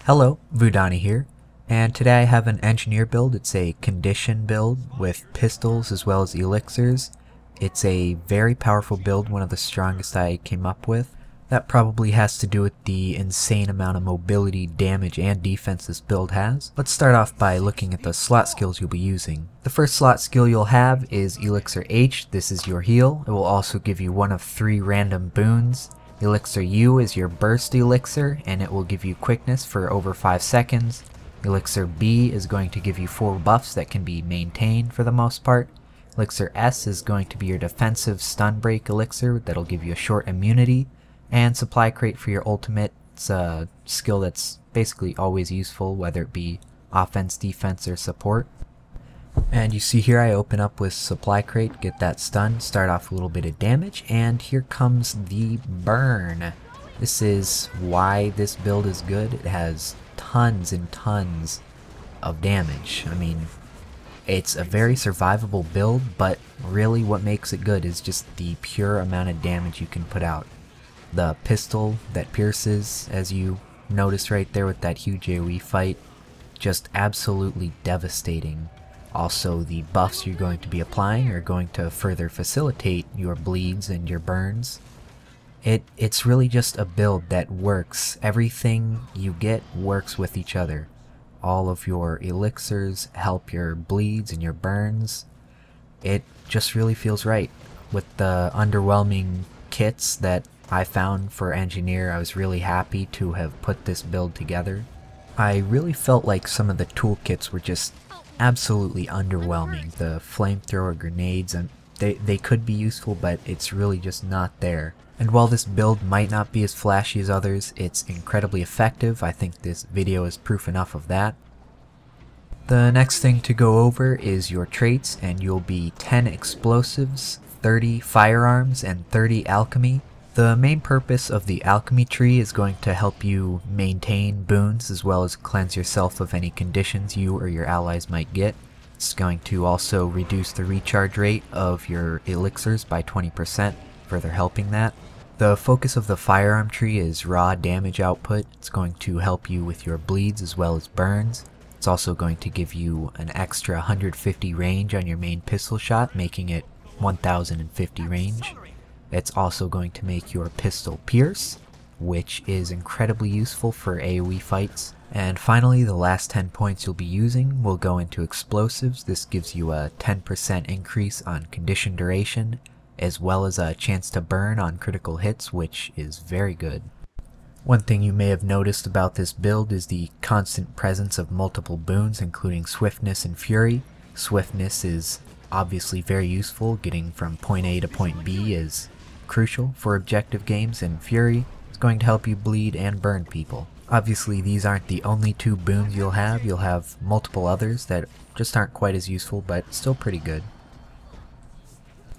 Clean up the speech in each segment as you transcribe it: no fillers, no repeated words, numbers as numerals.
Hello, Vudani here, and today I have an engineer build. It's a condition build with pistols as well as elixirs. It's a very powerful build, one of the strongest I came up with. That probably has to do with the insane amount of mobility, damage, and defense this build has. Let's start off by looking at the slot skills you'll be using. The first slot skill you'll have is Elixir H. This is your heal. It will also give you one of 3 random boons. Elixir U is your burst elixir, and it will give you quickness for over 5 seconds. Elixir B is going to give you 4 buffs that can be maintained for the most part. Elixir S is going to be your defensive stun break elixir that'll give you a short immunity. And Supply Crate for your ultimate. It's a skill that's basically always useful, whether it be offense, defense, or support. And you see here I open up with Supply Crate, get that stun, start off a little bit of damage, and here comes the burn. This is why this build is good. It has tons and tons of damage. I mean, it's a very survivable build, but really what makes it good is just the pure amount of damage you can put out. The pistol that pierces, as you notice right there with that huge AoE fight, just absolutely devastating. Also, the buffs you're going to be applying are going to further facilitate your bleeds and your burns. It's really just a build that works. Everything you get works with each other. All of your elixirs help your bleeds and your burns. It just really feels right. With the underwhelming kits that I found for engineer, I was really happy to have put this build together. I really felt like some of the toolkits were just absolutely underwhelming. The flamethrower grenades, and they could be useful, but it's really just not there. And while this build might not be as flashy as others, it's incredibly effective. I think this video is proof enough of that. The next thing to go over is your traits, and you'll be 10 explosives, 30 firearms, and 30 alchemy. The main purpose of the alchemy tree is going to help you maintain boons as well as cleanse yourself of any conditions you or your allies might get. It's going to also reduce the recharge rate of your elixirs by 20%, further helping that. The focus of the firearm tree is raw damage output. It's going to help you with your bleeds as well as burns. It's also going to give you an extra 150 range on your main pistol shot, making it 1050 range. It's also going to make your pistol pierce, which is incredibly useful for AoE fights. And finally, the last 10 points you'll be using will go into explosives. This gives you a 10% increase on condition duration, as well as a chance to burn on critical hits, which is very good. One thing you may have noticed about this build is the constant presence of multiple boons, including swiftness and fury. Swiftness is obviously very useful. Getting from point A to point B is crucial for objective games, and fury is going to help you bleed and burn people. Obviously, these aren't the only 2 boons you'll have multiple others that just aren't quite as useful, but still pretty good.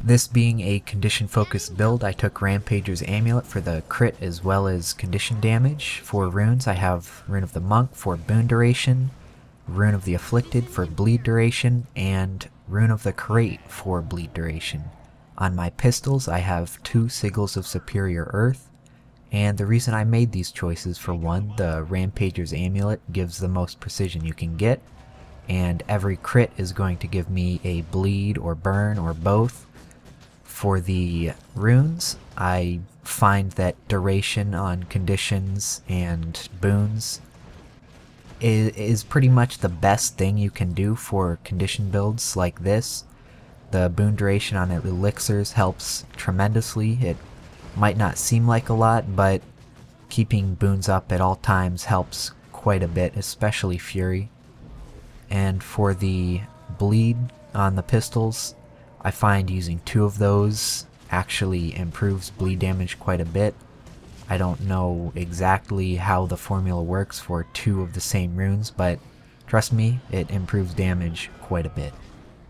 This being a condition focused build, I took Rampager's Amulet for the crit as well as condition damage. For runes, I have Rune of the Monk for boon duration, Rune of the Afflicted for bleed duration, and Rune of the Crate for bleed duration. On my pistols, I have 2 Sigils of Superior Earth, and the reason I made these choices, for one, the Rampager's Amulet gives the most precision you can get, and every crit is going to give me a bleed or burn or both. For the runes, I find that duration on conditions and boons is pretty much the best thing you can do for condition builds like this. The boon duration on elixirs helps tremendously. It might not seem like a lot, but keeping boons up at all times helps quite a bit, especially fury. And for the bleed on the pistols, I find using 2 of those actually improves bleed damage quite a bit. I don't know exactly how the formula works for 2 of the same runes, but trust me, it improves damage quite a bit.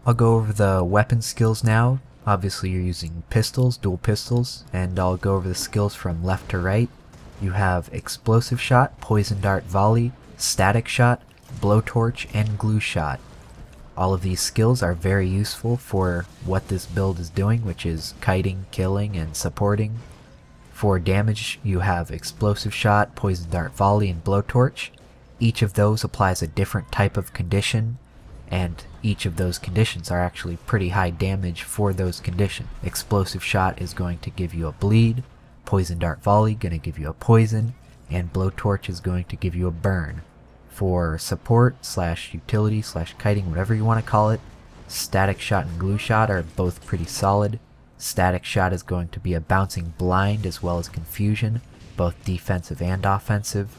I'll go over the weapon skills now. Obviously you're using pistols, dual pistols, and I'll go over the skills from left to right. You have Explosive Shot, Poison Dart Volley, Static Shot, Blowtorch, and Glue Shot. All of these skills are very useful for what this build is doing, which is kiting, killing, and supporting. For damage, you have Explosive Shot, Poison Dart Volley, and Blowtorch. Each of those applies a different type of condition, and each of those conditions are actually pretty high damage for those conditions. Explosive Shot is going to give you a bleed, Poison Dart Volley going to give you a poison, and Blowtorch is going to give you a burn. For support / utility / kiting, whatever you want to call it, Static Shot and Glue Shot are both pretty solid. Static Shot is going to be a bouncing blind as well as confusion, both defensive and offensive.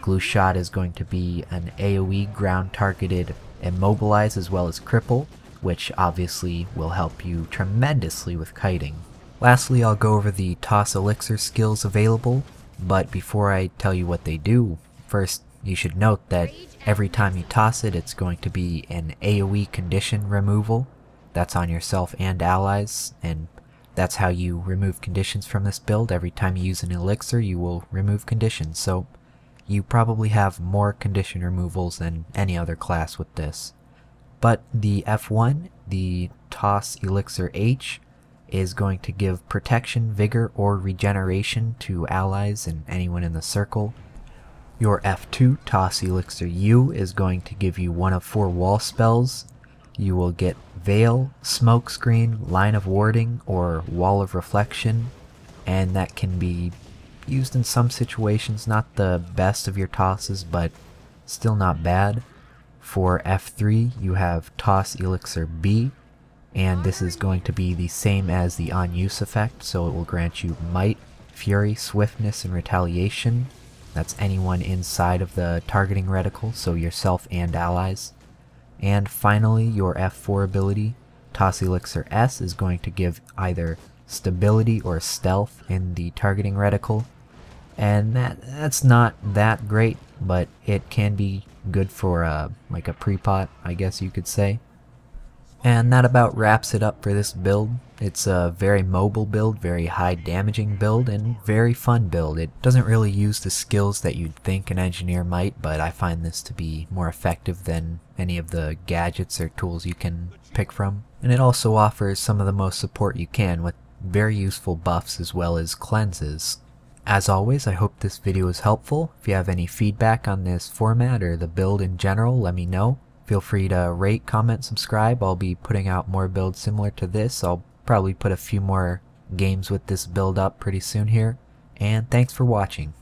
Glue Shot is going to be an AoE ground targeted immobilize as well as cripple, which obviously will help you tremendously with kiting. Lastly, I'll go over the Toss Elixir skills available, but before I tell you what they do, first you should note that every time you toss it, it's going to be an AoE condition removal. That's on yourself and allies, and that's how you remove conditions from this build. Every time you use an elixir, you will remove conditions, so you probably have more condition removals than any other class with this. But the F1, the Toss Elixir H, is going to give protection, vigor, or regeneration to allies and anyone in the circle. Your F2, Toss Elixir U, is going to give you one of 4 wall spells. You will get Veil, Smokescreen, Line of Warding, or Wall of Reflection, and that can be used in some situations. Not the best of your tosses, but still not bad. For F3, you have Toss Elixir B, and this is going to be the same as the on-use effect, so it will grant you Might, Fury, Swiftness, and Retaliation. That's anyone inside of the targeting reticle, so yourself and allies. And finally, your F4 ability, Toss Elixir S, is going to give either stability or stealth in the targeting reticle. And that's not that great, but it can be good for like a pre-pot, I guess you could say. And that about wraps it up for this build. It's a very mobile build, very high damaging build, and very fun build. It doesn't really use the skills that you'd think an engineer might, but I find this to be more effective than any of the gadgets or tools you can pick from. And it also offers some of the most support you can with very useful buffs as well as cleanses. As always, I hope this video was helpful. If you have any feedback on this format or the build in general, let me know. Feel free to rate, comment, subscribe. I'll be putting out more builds similar to this. I'll probably put a few more games with this build up pretty soon here. And thanks for watching.